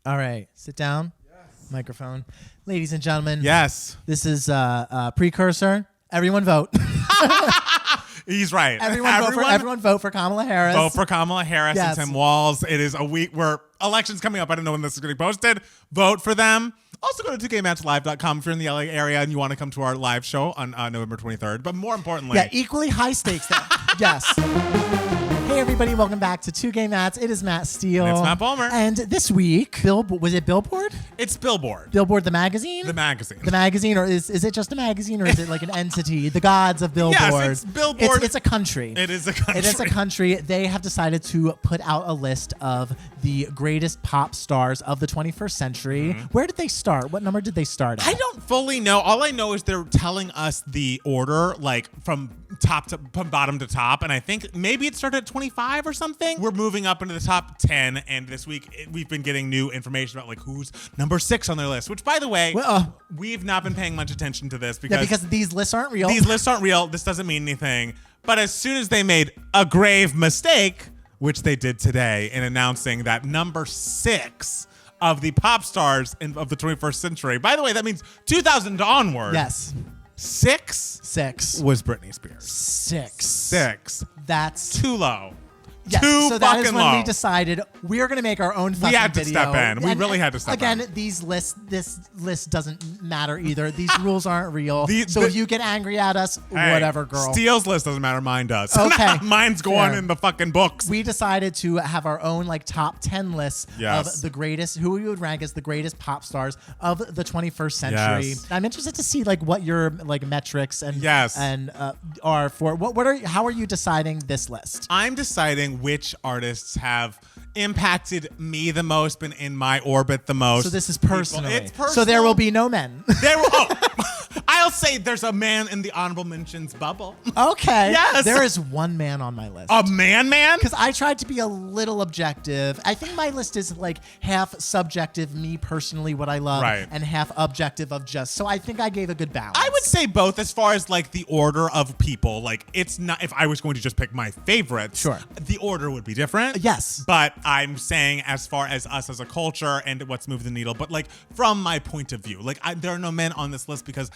All right, sit down. Yes. Microphone. Ladies and gentlemen. Yes. This is Precursor. Everyone vote. He's right. Everyone vote for Kamala Harris. Vote for Kamala Harris Yes. and Tim Walz. It is a week where election's coming up. I don't know when this is going to be posted. Vote for them. Also go to 2kmatchlive.com if you're in the LA area and you want to come to our live show on November 23rd. But more importantly... Yeah, equally high stakes there. Yes. Hey everybody, welcome back to 2K Mats. It is Matt Steele. And it's Matt Palmer. And this week, was it Billboard? It's Billboard. Billboard the magazine? The magazine. The magazine, or is it just a magazine, or is it like an entity? The gods of Billboard. Yes, it's Billboard. It's a country. It is a country. It is a country. They have decided to put out a list of the greatest pop stars of the 21st century. Mm-hmm. Where did they start? What number did they start at? I don't fully know. All I know is they're telling us the order, like from bottom to top, and I think maybe it started at 25 or something. We're moving up into the top 10, and this week we've been getting new information about like who's number 6 on their list, which by the way, we've not been paying much attention to this because these lists aren't real. These lists aren't real. This doesn't mean anything. But as soon as they made a grave mistake, which they did today in announcing that number 6 of the pop stars of the 21st century, by the way, that means 2000 onward. Yes. 6 was Britney Spears. 6. That's too low. Yes, too so that is when low. we decided we're going to make our own fucking video. We had to step in. We really had to step in. Again, this list doesn't matter either. These rules aren't real. So if you get angry at us, whatever, girl. Steele's list doesn't matter. Mine does. Okay. Mine's going in the fucking books. We decided to have our own like top 10 lists of the greatest, who we would rank as the greatest pop stars of the 21st century. Yes. I'm interested to see like what your like metrics and are for. How are you deciding this list? I'm deciding which artists have impacted me the most, been in my orbit the most. So this is personal. It's personal. So there will be no men. I'll say there's a man in the honorable mentions bubble. Okay. Yes. There is one man on my list. A man? Because I tried to be a little objective. I think my list is like half subjective, me personally, what I love, and half objective of just. So I think I gave a good balance. I would say both as far as like the order of people. Like it's not, if I was going to just pick my favorites, the order would be different. Yes. But I'm saying as far as us as a culture and what's moved the needle, but like from my point of view, like there are no men on this list because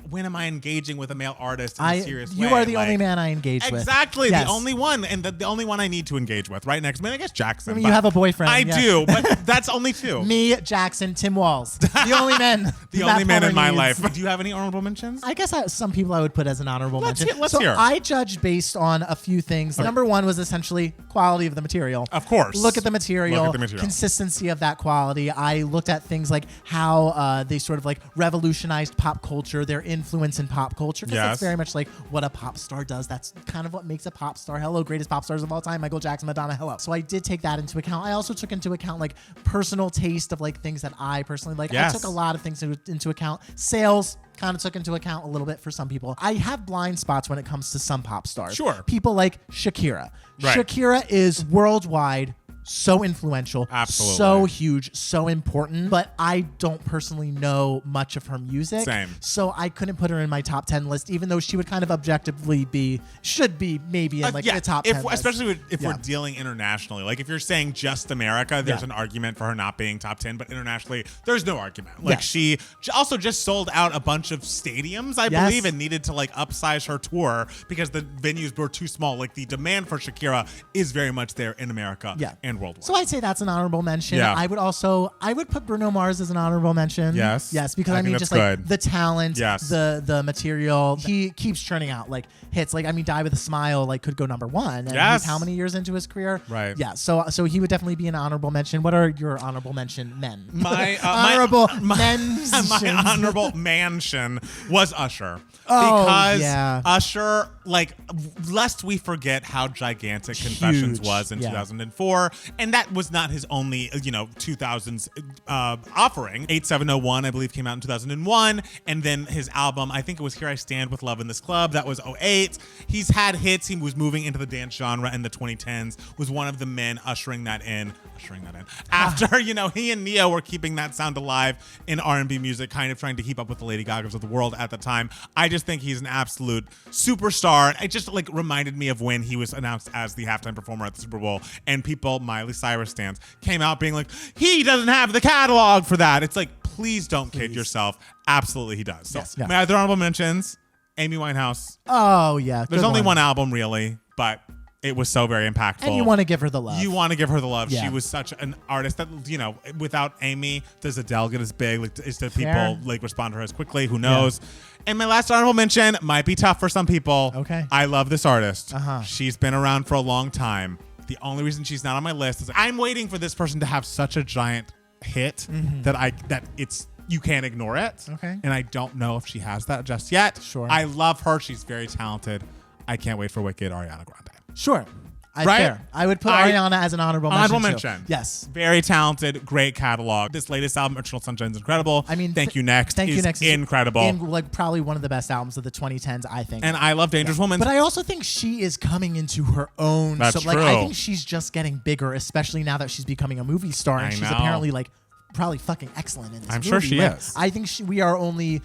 when am I engaging with a male artist in a serious way? You are the only man I engage with. Exactly, the only one, and the only one I need to engage with. Right next to me, I guess Jackson. I mean, you have a boyfriend. I do, but that's only 2. Me, Jackson, Tim Walz. The only men. The only men in my life. Do you have any honorable mentions? I guess some people I would put as an honorable mention. Let's hear. I judged based on a few things. Okay. Number 1 was essentially quality of the material. Of course. Look at the material. Consistency of that quality. I looked at things like how they sort of like revolutionized pop culture, their influence in pop culture. Because that's very much like what a pop star does. That's kind of what makes a pop star. Hello, greatest pop stars of all time, Michael Jackson, Madonna, hello. So I did take that into account. I also took into account like personal taste of like things that I personally like. I took a lot of things into account. Sales kind of took into account a little bit for some people. I have blind spots when it comes to some pop stars. Sure. People like Shakira. Shakira is worldwide, so influential, so huge, so important, but I don't personally know much of her music. Same. So I couldn't put her in my top 10 list, even though she would kind of objectively should be maybe in like the top 10 list. Especially if we're dealing internationally. Like if you're saying just America, there's an argument for her not being top 10, but internationally, there's no argument. Like she also just sold out a bunch of stadiums, I believe, and needed to like upsize her tour because the venues were too small. Like the demand for Shakira is very much there in America and worldwide. So I'd say that's an honorable mention. Yeah. I would put Bruno Mars as an honorable mention. Yes, because I mean just like the talent, the material. He keeps churning out like hits. Like I mean, Die with a Smile like could go number 1. And he's how many years into his career? Right. Yeah. So he would definitely be an honorable mention. What are your honorable mention men? My honorable mentions. My honorable mansion was Usher. Oh, because Usher, like, lest we forget how gigantic Confessions was in 2004, and that was not his only, 2000s offering. 8701, I believe, came out in 2001, and then his album, I think it was Here I Stand with Love in This Club, that was 08. He's had hits. He was moving into the dance genre in the 2010s, was one of the men ushering that in. After, he and Neo were keeping that sound alive in R&B music, kind of trying to keep up with the Lady Gagas of the world at the time. I just think he's an absolute superstar. It just reminded me of when he was announced as the halftime performer at the Super Bowl, and people Miley Cyrus stands, came out being like, he doesn't have the catalog for that. It's like, please don't kid yourself. Absolutely, he does. So, Yes, yeah. my other honorable mentions, Amy Winehouse. Oh, yeah. There's only one album, really, but it was so very impactful. And you want to give her the love. You want to give her the love. Yeah. She was such an artist that, you know, without Amy, does Adele get as big? Like, is the people Fair. like respond to her as quickly? Who knows? And my last honorable mention might be tough for some people. Okay. I love this artist. Uh-huh. She's been around for a long time. The only reason she's not on my list is I'm waiting for this person to have such a giant hit that it's you can't ignore it. Okay. And I don't know if she has that just yet. Sure. I love her. She's very talented. I can't wait for Wicked, Ariana Grande. Sure. Right? Fair. I would put Ariana as an honorable mention. Too. Yes. Very talented, great catalog. This latest album, Eternal Sunshine, is incredible. I mean, Thank You Next is incredible. And like probably one of the best albums of the 2010s, I think. And I love Dangerous Woman. But I also think she is coming into her own. That's so like true. I think she's just getting bigger, especially now that she's becoming a movie star and I she's know. apparently like probably fucking excellent in this I'm movie. sure she Like, is. I think we are only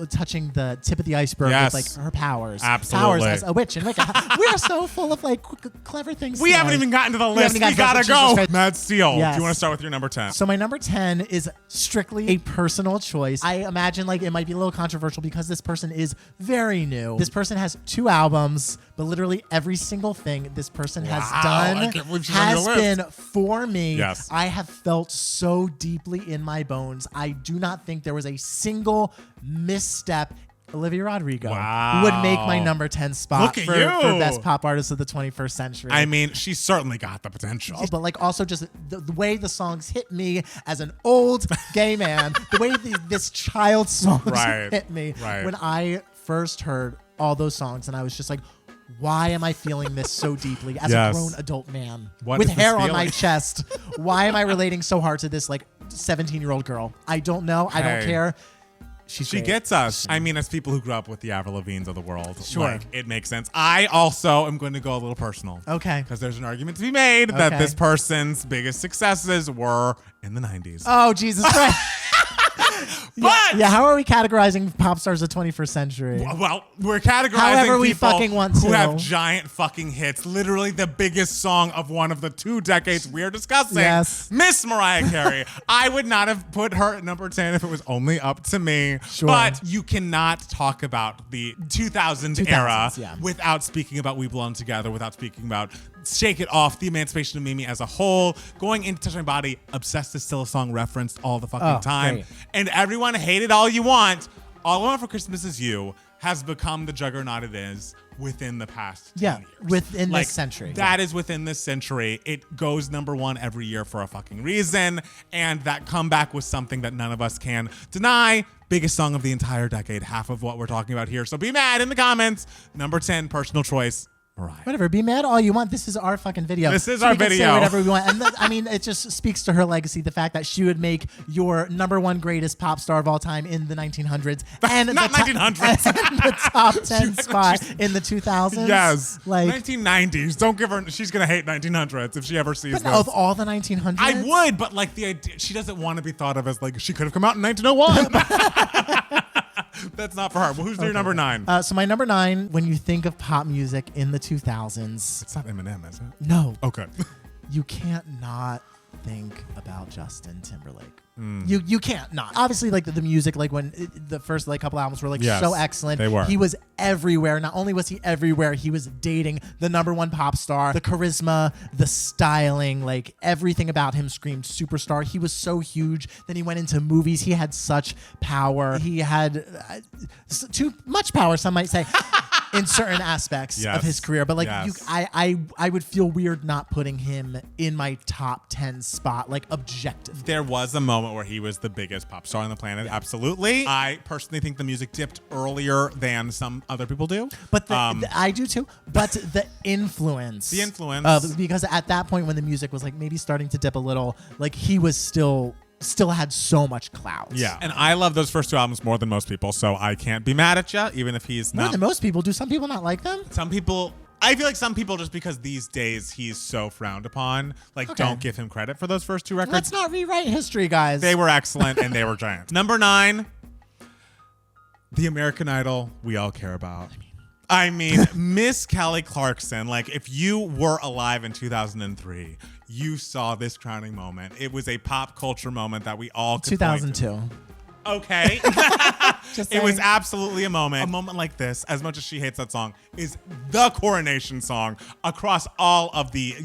touching the tip of the iceberg Yes. with like her powers. Absolutely. Powers as a witch. And like, we are so full of like clever things. We today. haven't even gotten to the list. We haven't gotten gotta to the list. go. Jesus Christ. Mad Steel. Yes. Do you want to start with your number 10? So my number 10 is strictly a personal choice. I imagine like it might be a little controversial because this person is very new. This person has 2 albums, but literally every single thing this person has I done can't believe she's on has your list. been for me. Yes. I have felt so deeply in my bones. I do not think there was a single misstep. Olivia Rodrigo Wow. would make my number 10 spot Look at for you. best pop artist of the 21st century. I mean, she's certainly got the potential. But like also just the way the songs hit me as an old gay man, the way this child's songs Right. hit me Right. when I first heard all those songs, and I was just like, why am I feeling this so deeply as Yes. a grown adult man What with is this hair on my feeling? chest? Why am I relating so hard to this like 17-year-old girl? I don't know. I don't Hey. care. She gets us. I mean, as people who grew up with the Avril Lavignes of the world, Sure. like, it makes sense. I also am going to go a little personal. Okay. Because there's an argument to be made that Okay. this person's biggest successes were in the 90s. Oh, Jesus Christ. But Yeah, how are we categorizing pop stars of the 21st century? well, we're categorizing However we people fucking want who to. have giant fucking hits. Literally the biggest song of one of the 2 decades we're discussing. Yes. Miss Mariah Carey. I would not have put her at number 10 if it was only up to me. Sure. But you cannot talk about the 2000 era 2000s, yeah. without speaking about We Belong Together, without speaking about Shake It Off, The Emancipation of Mimi as a whole. Going into Touch My Body, Obsessed is still a song referenced all the fucking Oh, time. great. And everyone hate it all you want. All I Want for Christmas Is You has become the juggernaut it is within the past 10 years. within Like, this century. That is within this century. It goes number 1 every year for a fucking reason. And that comeback was something that none of us can deny. Biggest song of the entire decade, half of what we're talking about here. So be mad in the comments. Number 10, personal choice, Mariah. Whatever, be mad all you want. This is our fucking video. This is So our we can video. Say whatever we want. And I mean, it just speaks to her legacy, the fact that she would make your number 1 greatest pop star of all time in the 1900s and Not the 1900s. and the top 10 spot in the 2000s. Yes. like 1990s. Don't give her, she's going to hate 1900s if she ever sees but this. of all the 1900s. I would, but like the idea, she doesn't want to be thought of as like she could have come out in 1901. That's not for her. Well, who's your number 9? So my number 9, when you think of pop music in the 2000s, It's not Eminem, is it? no, Okay. you can't not think about Justin Timberlake. You can't not. Obviously, like the music, like when the first like couple albums were like Yes, so excellent. they were. He was everywhere. Not only was he everywhere, he was dating the number 1 pop star. The charisma, the styling, like everything about him screamed superstar. He was so huge. Then he went into movies. He had such power. He had too much power, some might say. In certain aspects Yes. of his career, but like Yes. I would feel weird not putting him in my top 10 spot, like objective. There was a moment where he was the biggest pop star on the planet. Absolutely. I personally think the music dipped earlier than some other people do. But I do too. But the influence, because at that point when the music was like maybe starting to dip a little, like he was still had so much clout. Yeah. And I love those first 2 albums more than most people, so I can't be mad at you, even if he's More not. than most people. Do some people not like them? Some people, I feel like some people, just because these days he's so frowned upon, like Okay. don't give him credit for those first 2 records. Let's not rewrite history, guys. They were excellent and they were giants. Number 9, the American Idol we all care about. I mean, Miss Kelly Clarkson, like if you were alive in 2003, you saw this crowning moment. It was a pop culture moment that we all could 2002. Okay. It was absolutely a moment. A moment like this, as much as she hates that song, is the coronation song across all of the,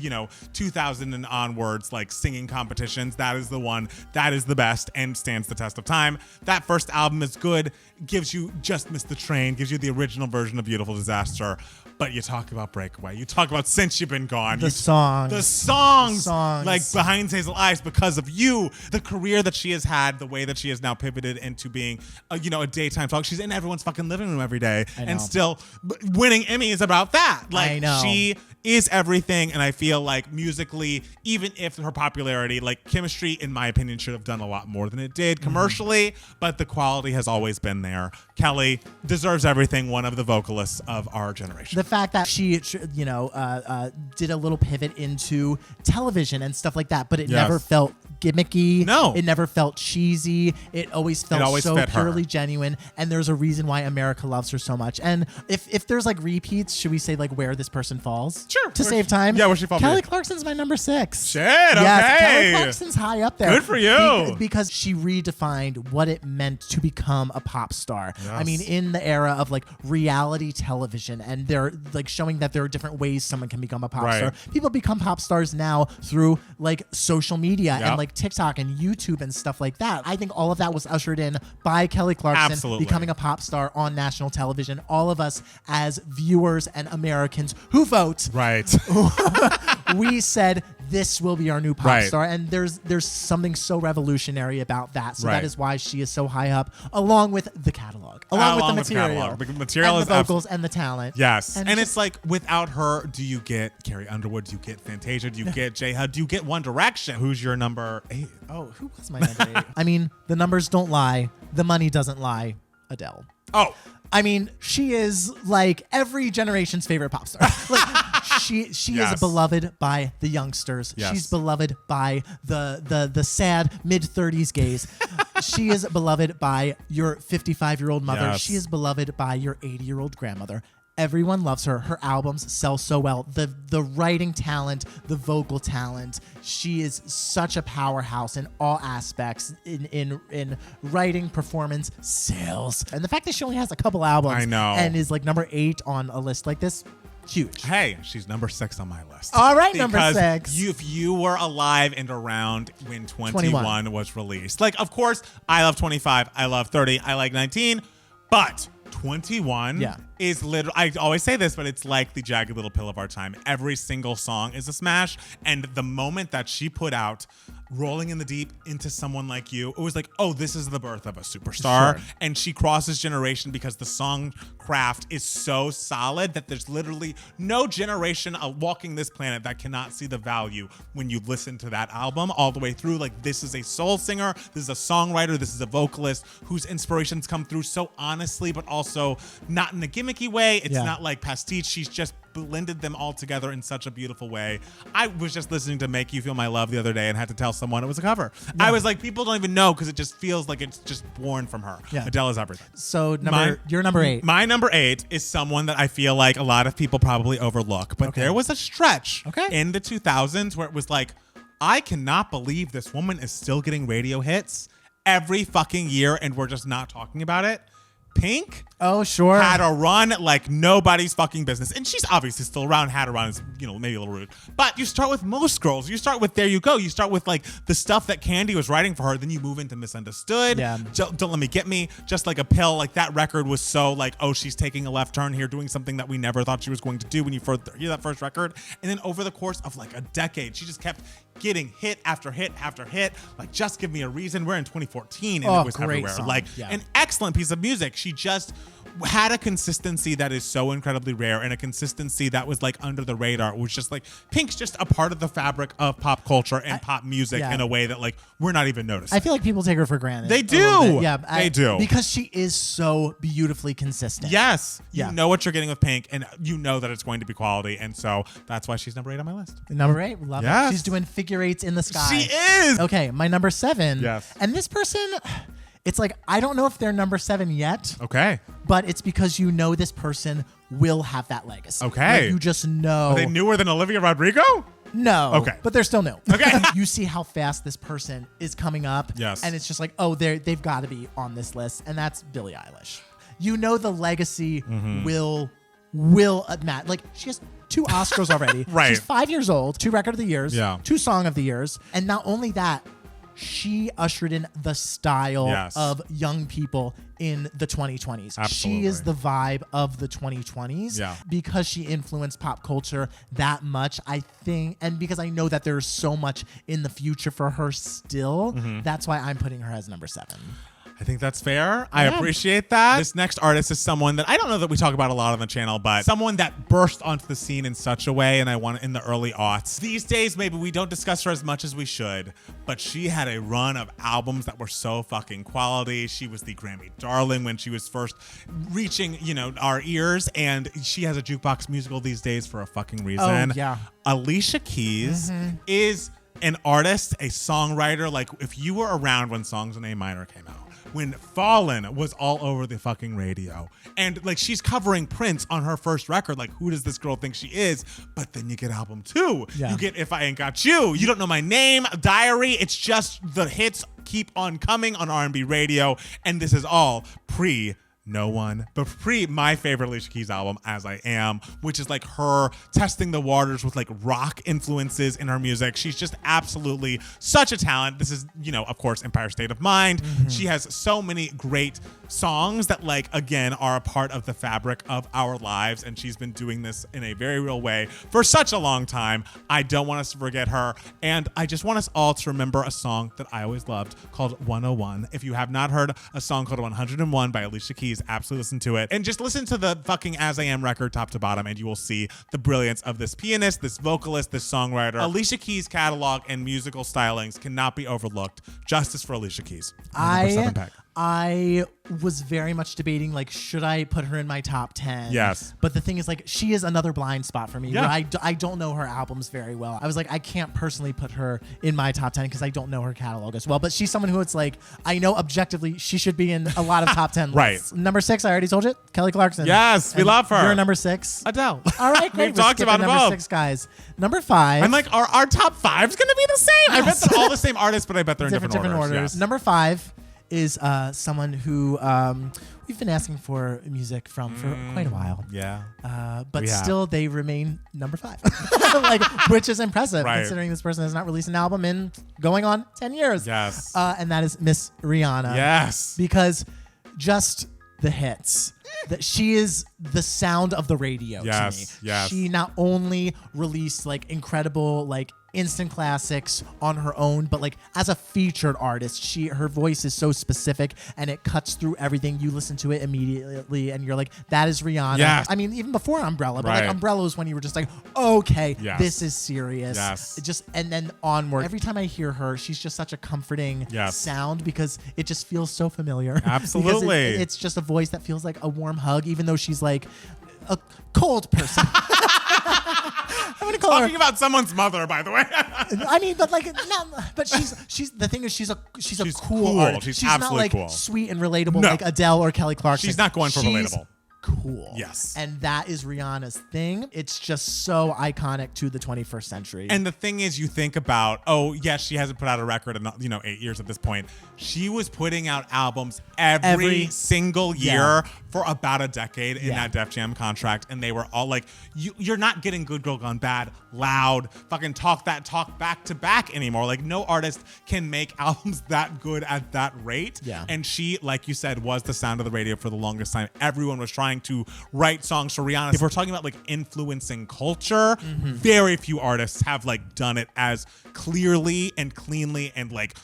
2000 and onwards, like singing competitions. That is the one that is the best and stands the test of time. That first album is good, gives you Just Miss the Train, gives you the original version of Beautiful Disaster. But you talk about Breakaway. You talk about Since You've Been Gone. The songs. Like Behind Hazel Eyes, Because of You. The career that she has had, the way that she has now pivoted into being, a daytime talk. She's in everyone's fucking living room every day and still winning Emmys about that. Like, I know. She is everything, and I feel like musically, even if her popularity, like Chemistry, in my opinion, should have done a lot more than it did commercially, but the quality has always been there. Kelly deserves everything, one of the vocalists of our generation. The fact that she, did a little pivot into television and stuff like that, but it never felt gimmicky. No. It never felt cheesy. It always felt so purely genuine, and there's a reason why America loves her so much. And if there's like repeats, should we say like where this person falls? Sure. To save time. Yeah, where she falls. Kelly Clarkson's my number 6. Shit, okay. Yes, Kelly Clarkson's high up there. Good for you. Because she redefined what it meant to become a pop star. Yes. I mean, in the era of like reality television, and they're like showing that there are different ways someone can become a pop star. People become pop stars now through like social media and like TikTok and YouTube and stuff like that. I think all of that was ushered in by Kelly Clarkson becoming a pop star on national television. All of us as viewers and Americans who vote, we said this will be our new pop star, and there's something so revolutionary about that. So that is why she is so high up, along with the catalog, along with the material, the material and the vocals and the talent. Yes, and it's like without her, do you get Carrie Underwood? Do you get Fantasia? Do you get J-Hud? Do you get One Direction? Who's your number 8? Oh, who was my number 8? I mean, the numbers don't lie, the money doesn't lie. Adele. Oh. I mean, she is like every generation's favorite pop star. Like, she is beloved by the youngsters. Yes. She's beloved by the sad mid-30s gays. She is beloved by your 55-year-old mother. Yes. She is beloved by your 80-year-old grandmother. Everyone loves her. Her albums sell so well. The writing talent, the vocal talent. She is such a powerhouse in all aspects, in writing, performance, sales. And the fact that she only has a couple albums, I know, and is like number 8 on a list like this, huge. Hey, she's number 6 on my list. All right, number 6. If you were alive and around when 21 was released, like, of course, I love 25, I love 30, I like 19, but 21 is literally, I always say this, but it's like the Jagged Little Pill of our time. Every single song is a smash. And the moment that she put out Rolling in the Deep, Into Someone Like You, it was like, oh, this is the birth of a superstar. Sure. And she crosses generation because the song craft is so solid that there's literally no generation walking this planet that cannot see the value when you listen to that album all the way through. Like, this is a soul singer, this is a songwriter, this is a vocalist whose inspirations come through so honestly, but also not in a gimmicky way. It's not like pastiche. She's just blended them all together in such a beautiful way. I was just listening to Make You Feel My Love the other day and had to tell someone it was a cover. I was like, people don't even know because it just feels like it's just born from her. Adele is everything. So your number 8. My number 8 is someone that I feel like a lot of people probably overlook, but there was a stretch in the 2000s where it was like, I cannot believe this woman is still getting radio hits every fucking year and we're just not talking about it. Pink had a run like nobody's fucking business. And she's obviously still around, had a run, is, maybe a little rude. But you start with most girls. You start with There You Go. You start with like the stuff that Candy was writing for her. Then you move into Misunderstood. Don't Let Me Get Me. Just Like a Pill. Like that record was so like, oh, she's taking a left turn here, doing something that we never thought she was going to do when you first hear that first record. And then over the course of like a decade, she just kept getting hit after hit after hit. Like Just Give Me a Reason. We're in 2014 and it was everywhere. Song. Like an excellent piece of music. She just had a consistency that is so incredibly rare and a consistency that was like under the radar. It was just like Pink's just a part of the fabric of pop culture and pop music in a way that like we're not even noticing. I feel like people take her for granted. They do. They do. Because she is so beautifully consistent. Yes. You know what you're getting with Pink and you know that it's going to be quality. And so that's why she's number 8 on my list. Number 8. Love it. She's doing Figure Eights in the sky. She is. Okay. My number 7. Yes. And this person, It's like, I don't know if they're number 7 yet. Okay. But it's because you know this person will have that legacy. Okay. Like, you just know. Are they newer than Olivia Rodrigo? No. Okay. But they're still new. Okay. You see how fast this person is coming up. Yes. And it's just like, oh, they've got to be on this list. And that's Billie Eilish. You know the legacy will match. Like, she has 2 Oscars already. Right. She's 5 years old, 2 Record of the Years, 2 Song of the Years. And not only that, she ushered in the style of young people in the 2020s. Absolutely. She is the vibe of the 2020s because she influenced pop culture that much, I think. And because I know that there's so much in the future for her still, that's why I'm putting her as number 7. I think that's fair. I appreciate that. This next artist is someone that I don't know that we talk about a lot on the channel, but someone that burst onto the scene in such a way, and I want in the early aughts. These days, maybe we don't discuss her as much as we should, but she had a run of albums that were so fucking quality. She was the Grammy darling when she was first reaching, our ears, and she has a jukebox musical these days for a fucking reason. Oh, yeah. Alicia Keys is an artist, a songwriter. Like, if you were around when Songs in A Minor came out, when Fallen was all over the fucking radio, and like she's covering Prince on her first record, like who does this girl think she is? But then you get album 2, you get If I Ain't Got You, You Don't Know My Name, Diary. It's just the hits keep on coming on R&B radio, and this is all pre No One, but pre my favorite Alicia Keys album, As I Am, which is like her testing the waters with like rock influences in her music. She's just absolutely such a talent. This is, of course, Empire State of Mind. She has so many great songs that, like, again, are a part of the fabric of our lives, and she's been doing this in a very real way for such a long time. I don't want us to forget her, and I just want us all to remember a song that I always loved called 101. If you have not heard a song called 101 by Alicia Keys, absolutely listen to it, and just listen to the fucking As I Am record top to bottom, and you will see the brilliance of this pianist, this vocalist, this songwriter. Alicia Keys' catalog and musical stylings cannot be overlooked. Justice for Alicia Keys. I was very much debating, like, should I put her in my top 10? Yes. But the thing is, like, she is another blind spot for me. Where I don't know her albums very well. I was like, I can't personally put her in my top 10 because I don't know her catalog as well. But she's someone who it's like, I know objectively she should be in a lot of top 10 lists. Number 6, I already told you, Kelly Clarkson. Yes, we love her. You're number 6. Adele. All right, great. We've talked about number both. 6, guys. Number 5. I'm like, our top 5's going to be the same. I bet they're all the same artists, but I bet they're in different orders. Yes. Number 5 is someone who we've been asking for music from for quite a while. Yeah. But still, they remain number 5, which is impressive considering this person has not released an album in going on 10 years. Yes. And that is Miss Rihanna. Yes. Because just the hits. That she is the sound of the radio to me. Yes. She not only released like incredible like instant classics on her own, but like as a featured artist, her voice is so specific and it cuts through everything. You listen to it immediately and you're like, that is Rihanna. Yes. I mean, even before Umbrella, but like Umbrella was when you were just like, okay, this is serious. Yes. And then onward. Every time I hear her, she's just such a comforting sound because it just feels so familiar. Absolutely. It's just a voice that feels like a warm hug, even though she's like a cold person. I'm gonna call talking her about someone's mother, by the way. I mean, but like, no, but she's the thing is she's a cool artist. She's not like cool. sweet and relatable like Adele or Kelly Clarkson. She's not going for relatable. Cool. Yes. And that is Rihanna's thing. It's just so iconic to the 21st century. And the thing is, you think about, she hasn't put out a record in 8 years at this point. She was putting out albums every single year for about a decade in that Def Jam contract, and they were all like, you're not getting Good Girl Gone Bad, loud, fucking talk back to back anymore. Like, no artist can make albums that good at that rate. Yeah. And she, like you said, was the sound of the radio for the longest time. Everyone was trying to write songs for Rihanna. If we're talking about like influencing culture, very few artists have like done it as clearly and cleanly and like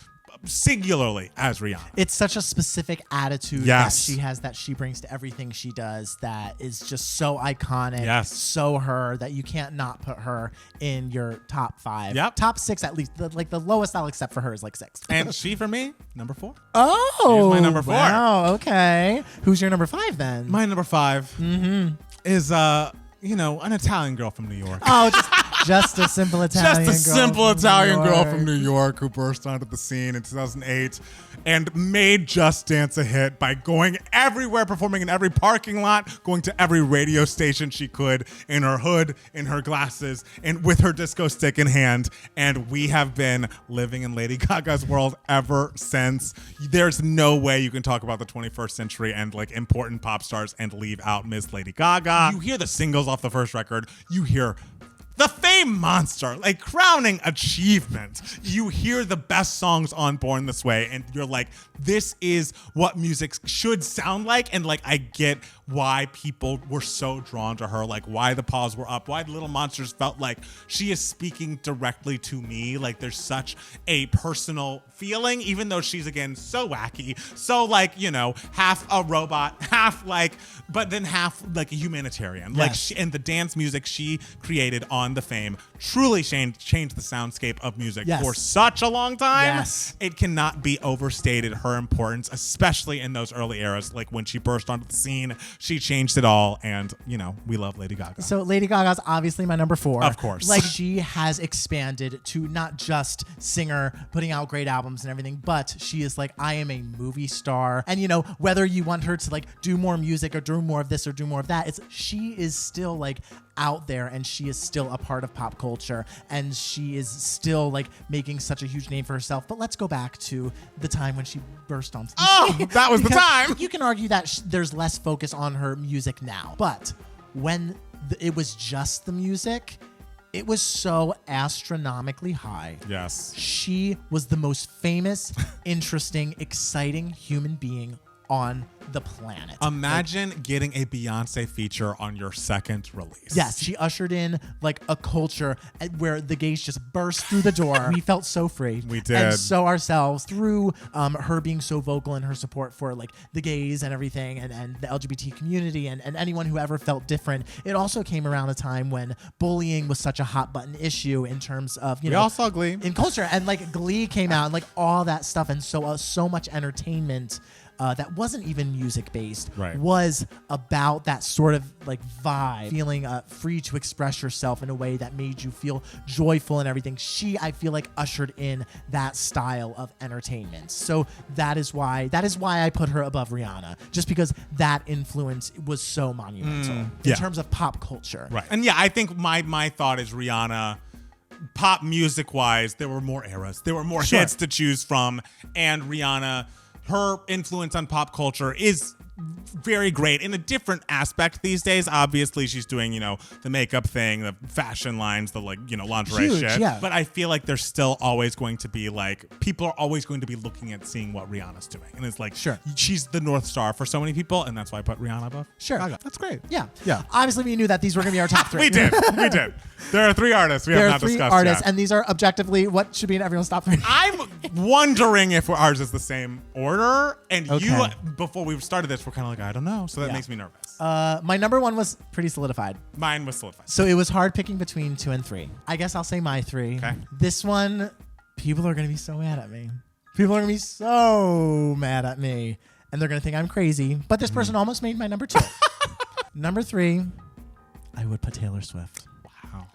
singularly as Rihanna. It's such a specific attitude that she has, that she brings to everything she does, that is just so iconic, so her, that you can't not put her in your top 5. Top 6 at least. The lowest I'll accept for her is like 6. And she, for me, number 4. Oh, she's my number 4. Wow, okay. Who's your number 5 then? My number 5 is an Italian girl from New York. Oh, Just a simple Italian girl. Just a simple Italian girl from New York who burst onto the scene in 2008 and made Just Dance a hit by going everywhere, performing in every parking lot, going to every radio station she could, in her hood, in her glasses, and with her disco stick in hand. And we have been living in Lady Gaga's world ever since. There's no way you can talk about the 21st century and like important pop stars and leave out Miss Lady Gaga. You hear the singles off the first record. You hear the Fame Monster, like crowning achievement. You hear the best songs on Born This Way, and you're like, this is what music should sound like. And like, I get why people were so drawn to her, like why the paws were up, why Little Monsters felt like she is speaking directly to me. Like there's such a personal feeling, even though she's again so wacky, so like, you know, half a robot, half like, but then half like a humanitarian. Yes. Like she, and the dance music she created on the Fame truly changed the soundscape of music for such a long time. Yes. It cannot be overstated, her importance, especially in those early eras, like when she burst onto the scene. She changed it all, and you know, we love Lady Gaga. So Lady Gaga's obviously my number 4. Of course. Like she has expanded to not just singer, putting out great albums and everything, but she is like, I am a movie star. And you know, whether you want her to like do more music or do more of this or do more of that, she is still like out there, and she is still a part of pop culture, and she is still like making such a huge name for herself. But let's go back to the time when she burst onto the scene. That was the time. You can argue that there's less focus on her music now, but when it was just the music, it was so astronomically high. Yes. She was the most famous, interesting, exciting human being on the planet. Imagine getting a Beyonce feature on your second release. Yes, she ushered in like a culture where the gays just burst through the door. We felt so free. We did. And so ourselves through her being so vocal in her support for like the gays and everything, and the LGBT community and anyone who ever felt different. It also came around a time when bullying was such a hot button issue in terms of, you know, we all saw Glee in culture, and like Glee came out and like all that stuff, and so much entertainment that wasn't even music based, was about that sort of like vibe, feeling free to express yourself in a way that made you feel joyful and everything. She, I feel like, ushered in that style of entertainment. So that is why I put her above Rihanna, just because that influence was so monumental in terms of pop culture. Right. And yeah, I think my thought is Rihanna, pop music wise, there were more eras, there were more hits to choose from, and Rihanna, her influence on pop culture is very great in a different aspect these days. Obviously, she's doing, you know, the makeup thing, the fashion lines, the like, you know, lingerie shit. Yeah. But I feel like there's still always going to be like, people are always going to be looking at seeing what Rihanna's doing. And it's like, she's the North Star for so many people. And that's why I put Rihanna above. Gaga. That's great. Yeah. Obviously, we knew that these were going to be our top 3. We did. There are 3 artists we have not discussed yet. There are 3 artists, and these are objectively what should be in everyone's top 3. I'm wondering if ours is the same order. And you, before we started this, we're kind of like, I don't know. So that makes me nervous. My number 1 was pretty solidified. Mine was solidified. So it was hard picking between 2 and 3. I guess I'll say my 3. Okay. This one, people are going to be so mad at me. People are going to be so mad at me. And they're going to think I'm crazy. But this person almost made my number 2. Number 3, I would put Taylor Swift.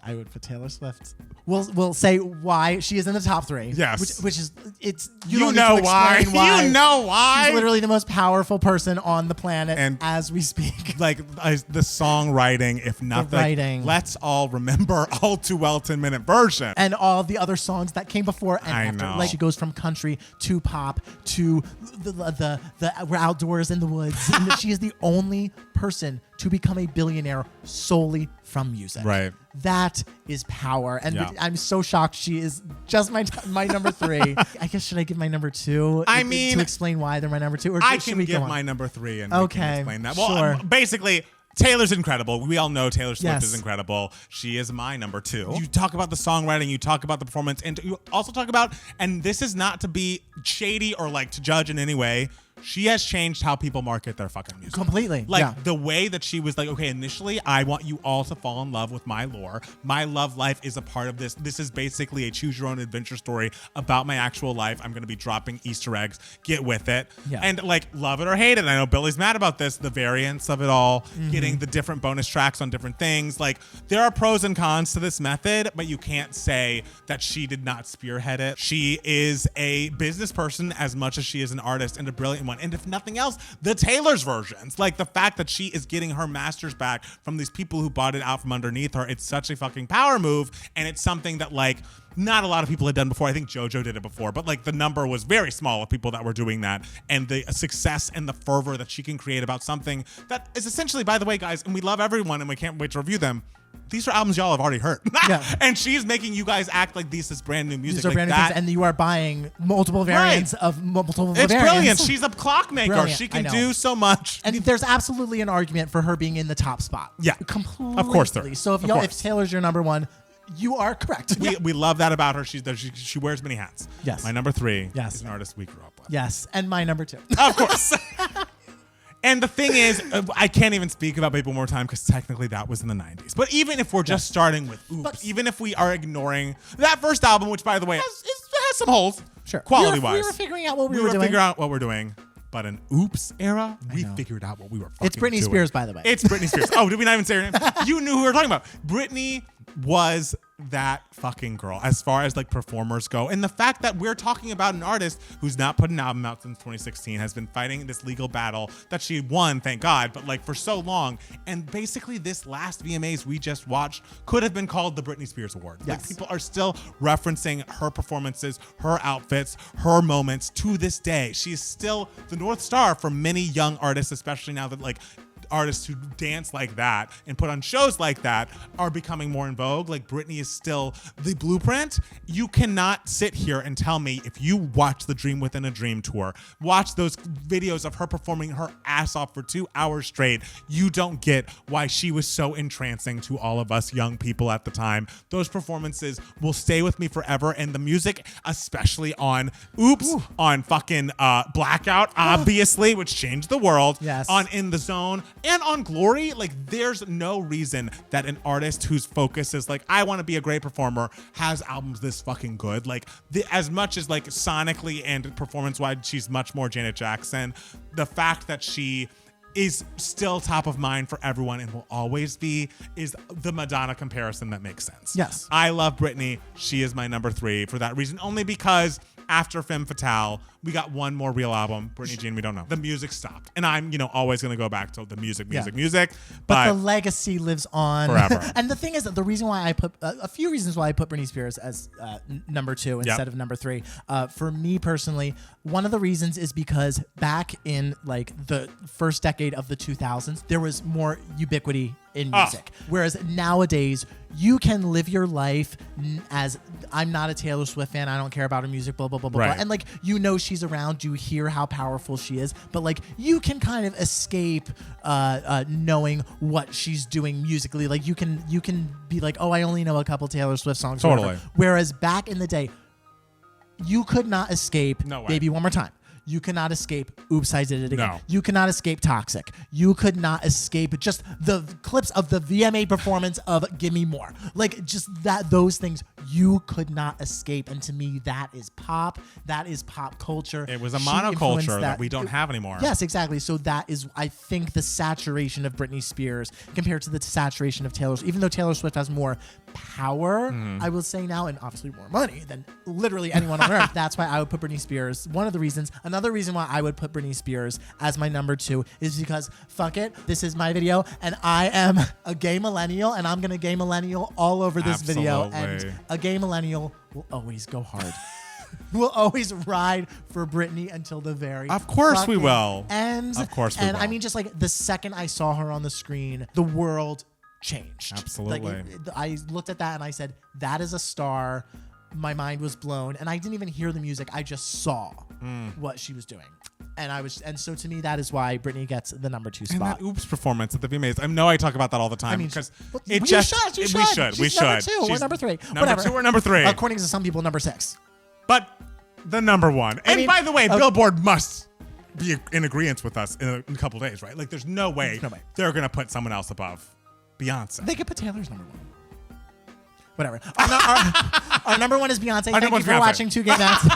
I would put Taylor Swift. We'll say why she is in the top 3. Yes. Which is, it's, you know why. You know why. She's literally the most powerful person on the planet, and as we speak. Like the songwriting, if not the writing. Let's all remember All Too Well 10-minute version. And all the other songs that came before and after. Know. Like she goes from country to pop to the we're outdoors in the woods. And she is the only person to become a billionaire solely from music. Right. That is power. And I'm so shocked she is just my number 3. I guess, should I give my number 2? I mean, to explain why they're my number 2? Or I can give my number 3 and we can explain that. Well, sure. Basically, Taylor's incredible. We all know Taylor Swift is incredible. She is my number 2. You talk about the songwriting, you talk about the performance, and you also talk about, and this is not to be shady or like to judge in any way, she has changed how people market their fucking music. Completely. Like the way that she was like, okay, initially I want you all to fall in love with my lore. My love life is a part of this. This is basically a choose your own adventure story about my actual life. I'm going to be dropping Easter eggs. Get with it. Yeah. And like, love it or hate it. I know Billy's mad about this. The variance of it all, getting the different bonus tracks on different things. Like, there are pros and cons to this method, but you can't say that she did not spearhead it. She is a business person as much as she is an artist, and a brilliant one. And if nothing else, the Taylor's versions, like the fact that she is getting her masters back from these people who bought it out from underneath her, it's such a fucking power move. And it's something that like not a lot of people had done before. I think JoJo did it before, but like the number was very small of people that were doing that, and the success and the fervor that she can create about something that is essentially, by the way, guys, and we love everyone and we can't wait to review them. These are albums y'all have already heard. And she's making you guys act like this is brand new music. These are like brand new things, and you are buying multiple variants of multiple variants. It's brilliant. She's a clockmaker. Brilliant. She can do so much. And there's absolutely an argument for her being in the top spot. Yeah. Completely. Of course there is. So if Taylor's your number one, you are correct. We love that about her. She wears many hats. Yes. My number 3 is an artist we grew up with. Yes. And my number 2. Of course. And the thing is, I can't even speak about Baby One More Time because technically that was in the 90s. But even if we're just starting with Oops, even if we are ignoring that first album, which by the way has some holes, quality-wise. We were figuring out what we were doing. figuring out what we're doing. But an Oops era, we figured out what we were fucking It's Britney doing. Spears, by the way. It's Britney Spears. Oh, did we not even say her name? You knew who we were talking about. Britney was that fucking girl as far as like performers go. And the fact that we're talking about an artist who's not put an album out since 2016, has been fighting this legal battle that she won, thank God, but like for so long. And basically this last VMAs we just watched could have been called the Britney Spears Award. Yes. Like, people are still referencing her performances, her outfits, her moments to this day. She is still the North Star for many young artists, especially now that like artists who dance like that and put on shows like that are becoming more in vogue. Like, Britney is still the blueprint. You cannot sit here and tell me, if you watch the Dream Within a Dream tour, watch those videos of her performing her ass off for 2 hours straight, you don't get why she was so entrancing to all of us young people at the time. Those performances will stay with me forever, and the music, especially on Oops, on fucking Blackout, obviously, which changed the world, on In the Zone, and on Glory. Like, there's no reason that an artist whose focus is like, I want to be a great performer, has albums this fucking good. Like, as much as like sonically and performance-wise, she's much more Janet Jackson. The fact that she is still top of mind for everyone and will always be is the Madonna comparison that makes sense. Yes. I love Britney. She is my number 3 for that reason, only because after Femme Fatale, we got one more real album, Britney Jean, we don't know. The music stopped. And I'm, always going to go back to the music. But the legacy lives on. Forever. And the thing is that the reason why I put, a few reasons why I put Britney Spears as number 2 instead of number 3. For me personally, one of the reasons is because back in like the first decade of the 2000s, there was more ubiquity in music. Whereas nowadays, you can live your life as, I'm not a Taylor Swift fan, I don't care about her music, blah, blah, blah, blah, blah. And like, she's around, you hear how powerful she is, but like, you can kind of escape knowing what she's doing musically. Like, you can be like, oh, I only know a couple Taylor Swift songs. Totally. Whereas back in the day, you could not escape Baby One More Time. You cannot escape Oops, I Did It Again. No. You cannot escape Toxic. You could not escape just the clips of the VMA performance of Gimme More. Like, just those things you could not escape. And to me, that is pop. That is pop culture. It was a monoculture that we don't have anymore. Yes, exactly. So that is, I think, the saturation of Britney Spears compared to the saturation of Taylor Swift. Even though Taylor Swift has more power, I will say now, and obviously more money than literally anyone on earth. That's why I would put Britney Spears. One of the reasons. Another reason why I would put Britney Spears as my number 2 is because, fuck it, this is my video, and I am a gay millennial, and I'm going to gay millennial all over this video. And a gay millennial will always go hard. We'll always ride for Britney until the very Of course we will. Ends. Of course we will. And I mean, just like the second I saw her on the screen, the world changed. Absolutely. Like, I looked at that and I said, that is a star. My mind was blown, and I didn't even hear the music. I just saw what she was doing, and so to me, that is why Britney gets the number 2 spot. And that Oops performance at the VMAs. I know I talk about that all the time because we should. We should. Number 2 or number 3. Number 2 or number 3. According to some people, number 6. But the number 1. And by the way, Billboard must be in agreement with us in a couple days, right? Like, there's no way they're going to put someone else above Beyonce. They could put Taylor's number one. Whatever. Our number one is Beyonce. Thank you for watching 2 Gay Mats.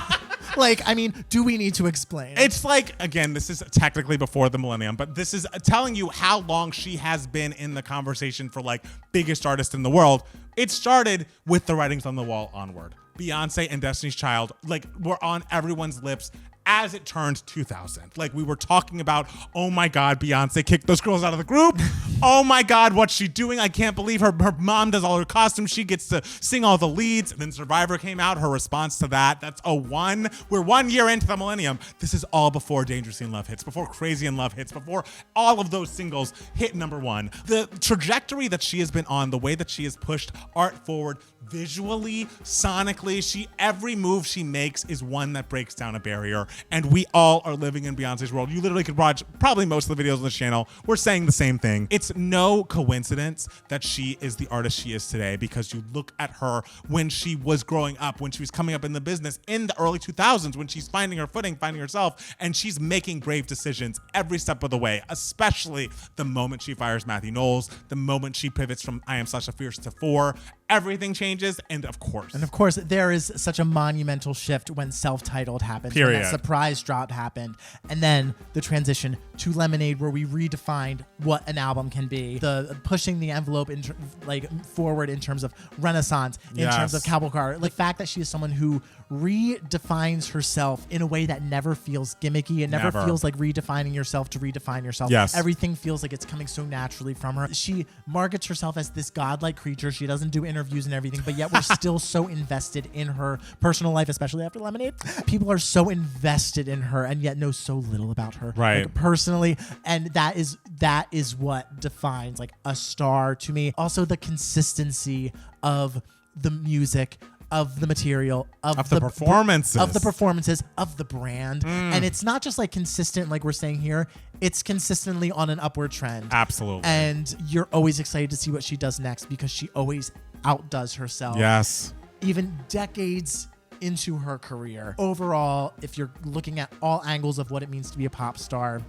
Like, I mean, do we need to explain? It's like, again, this is technically before the millennium, but this is telling you how long she has been in the conversation for like biggest artist in the world. It started with the writings on the wall onward. Beyonce and Destiny's Child, like, were on everyone's lips as it turned 2000. Like, we were talking about, oh my God, Beyonce kicked those girls out of the group. Oh my God, what's she doing? I can't believe her mom does all her costumes. She gets to sing all the leads. And then Survivor came out, her response to that. That's we're 1 year into the millennium. This is all before Dangerously in Love hits, before Crazy in Love hits, before all of those singles hit number one. The trajectory that she has been on, the way that she has pushed art forward, visually, sonically, every move she makes is one that breaks down a barrier. And we all are living in Beyonce's world. You literally could watch probably most of the videos on this channel. We're saying the same thing. It's no coincidence that she is the artist she is today, because you look at her when she was growing up, when she was coming up in the business in the early 2000s, when she's finding her footing, finding herself, and she's making brave decisions every step of the way, especially the moment she fires Matthew Knowles, the moment she pivots from I Am Sasha Fierce to 4. Everything changes, and of course, there is such a monumental shift when Self-Titled happened. Period. When that surprise drop happened, and then the transition to Lemonade, where we redefined what an album can be. The pushing the envelope forward in terms of Renaissance, in terms of Cowboy Car. The fact that she is someone who redefines herself in a way that never feels gimmicky. It never feels like redefining yourself to redefine yourself. Yes. Everything feels like it's coming so naturally from her. She markets herself as this godlike creature. She doesn't do interviews and everything, but yet we're still so invested in her personal life, especially after Lemonade. People are so invested in her and yet know so little about her, right? Personally, and that is what defines like a star to me. Also, the consistency of the music, of the material, of the performances, of the brand. And it's not just like consistent, like we're saying here, it's consistently on an upward trend. Absolutely. And you're always excited to see what she does next, because she always outdoes herself. Yes. Even decades into her career. Overall, if you're looking at all angles of what it means to be a pop star,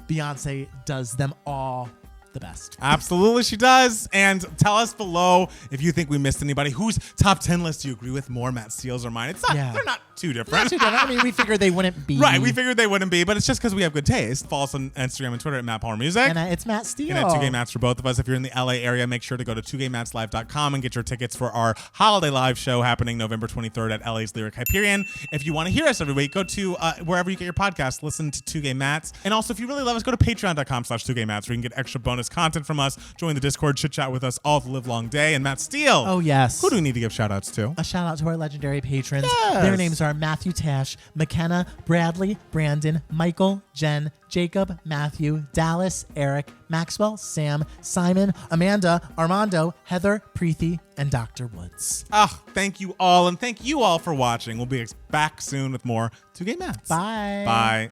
Beyonce does them all the best. Absolutely, she does. And tell us below if you think we missed anybody. Whose top 10 list do you agree with more, Matt Steele's or mine? It's not. They're not too different. Not too different. I mean, we figured they wouldn't be. Right, we figured they wouldn't be, but it's just because we have good taste. Follow us on Instagram and Twitter at Matt Palmer Music. And it's Matt Steele. And at 2 Gay Mats for both of us. If you're in the LA area, make sure to go to 2gaymatslive.com and get your tickets for our holiday live show happening November 23rd at LA's Lyric Hyperion. If you want to hear us every week, go to wherever you get your podcast, listen to 2 Gay Mats. And also, if you really love us, go to patreon.com/2gaymats, where you can get extra bonus content from us. Join the Discord, chit chat with us all the live long day. And Matt Steele. Oh, yes. Who do we need to give shout outs to? A shout out to our legendary patrons. Yes. Their names are Matthew Tash, McKenna, Bradley, Brandon, Michael, Jen, Jacob, Matthew, Dallas, Eric, Maxwell, Sam, Simon, Amanda, Armando, Heather, Preeti, and Dr. Woods. Thank you all. And thank you all for watching. We'll be back soon with more 2 Gay Mats. Bye. Bye.